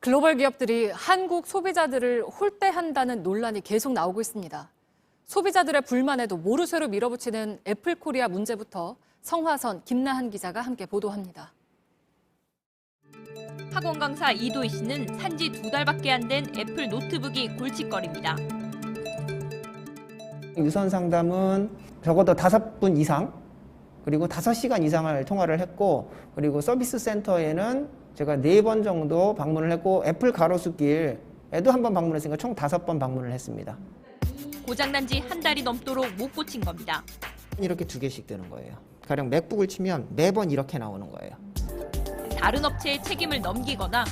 글로벌 기업들이 한국 소비자들을 홀대한다는 논란이 계속 나오고 있습니다. 소비자들의 불만에도 모르쇠로 밀어붙이는 애플코리아 문제부터 성화선, 김나한 기자가 함께 보도합니다. 학원 강사 이도희 씨는 산지 2달밖에 안 된 애플 노트북이 골칫거리입니다. 유선 상담은 적어도 5분 이상, 그리고 5시간 이상을 통화를 했고, 그리고 서비스 센터에는 제가 4번 정도 방문을 했고, 애플 가로수길에도 1번 방문했으니까 총 5번 방문을 했습니다. 고장난 지 한 달이 넘도록 못 고친 겁니다. 이렇게 2개씩 되는 거예요. 가령 맥북을 치면 매번 이렇게 나오는 거예요. 다른 업체에 책임을 넘기거나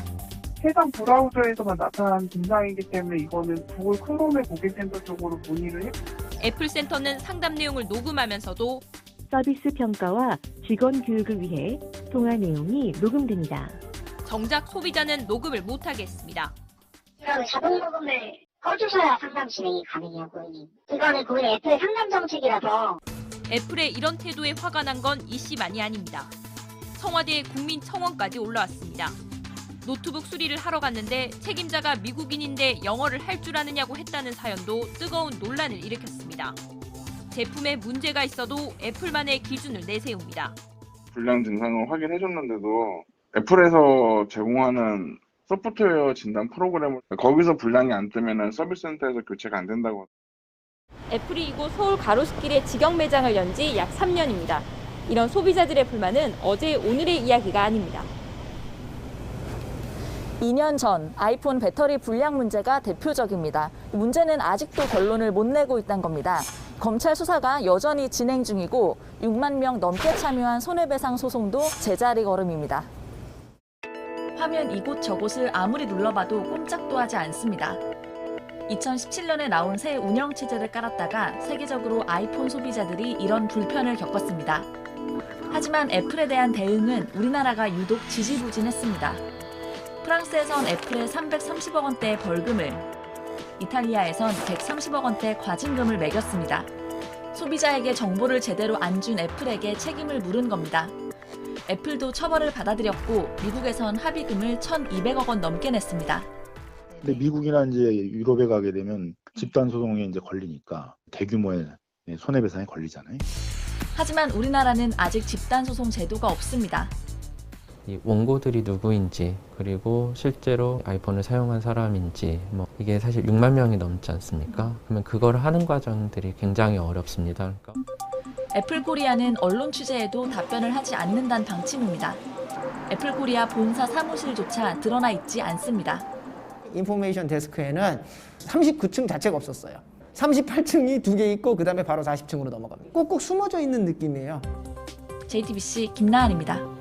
해당 브라우저에서만 나타난 증상이기 때문에 이거는 구글 크롬의 고객센터 쪽으로 문의를 했고, 애플 센터는 상담 내용을 녹음하면서도 서비스 평가와 직원 교육을 위해 통화 내용이 녹음됩니다. 정작 소비자는 녹음을 못하게 했습니다. 자동 녹음을 꺼주셔야 상담 진행이 가능하고, 이거는 고객 애플의 상담 정책이라서. 애플의 이런 태도에 화가 난 건 이 씨만이 아닙니다. 청와대 국민청원까지 올라왔습니다. 노트북 수리를 하러 갔는데 책임자가 미국인인데 영어를 할 줄 아느냐고 했다는 사연도 뜨거운 논란을 일으켰습니다. 제품에 문제가 있어도 애플만의 기준을 내세웁니다. 불량 증상을 확인해줬는데도 애플에서 제공하는 소프트웨어 진단 프로그램을 거기서 불량이 안 뜨면 서비스 센터에서 교체가 안 된다고. 애플이 이곳 서울 가로수길에 직영 매장을 연 지 약 3년입니다. 이런 소비자들의 불만은 어제 오늘의 이야기가 아닙니다. 2년 전 아이폰 배터리 불량 문제가 대표적입니다. 문제는 아직도 결론을 못 내고 있다는 겁니다. 검찰 수사가 여전히 진행 중이고 6만 명 넘게 참여한 손해배상 소송도 제자리 걸음입니다. 화면 이곳 저곳을 아무리 눌러봐도 꼼짝도 하지 않습니다. 2017년에 나온 새 운영체제를 깔았다가 세계적으로 아이폰 소비자들이 이런 불편을 겪었습니다. 하지만 애플에 대한 대응은 우리나라가 유독 지지부진했습니다. 프랑스에선 애플에 330억 원대의 벌금을, 이탈리아에선 130억 원대 과징금을 매겼습니다. 소비자에게 정보를 제대로 안 준 애플에게 책임을 물은 겁니다. 애플도 처벌을 받아들였고 미국에선 합의금을 1,200억 원 넘게 냈습니다. 근데 미국이나 이제 유럽에 가게 되면 집단 소송에 이제 걸리니까 대규모의 손해배상에 걸리잖아요. 하지만 우리나라는 아직 집단 소송 제도가 없습니다. 이 원고들이 누구인지, 그리고 실제로 아이폰을 사용한 사람인지, 이게 사실 6만 명이 넘지 않습니까? 그러면 그걸 하는 과정들이 굉장히 어렵습니다. 애플코리아는 언론 취재에도 답변을 하지 않는다는 방침입니다. 애플코리아 본사 사무실조차 드러나 있지 않습니다. 인포메이션 데스크에는 39층 자체가 없었어요. 38층이 2개 있고 그 다음에 바로 40층으로 넘어갑니다. 꼭꼭 숨어져 있는 느낌이에요. JTBC 김나한입니다.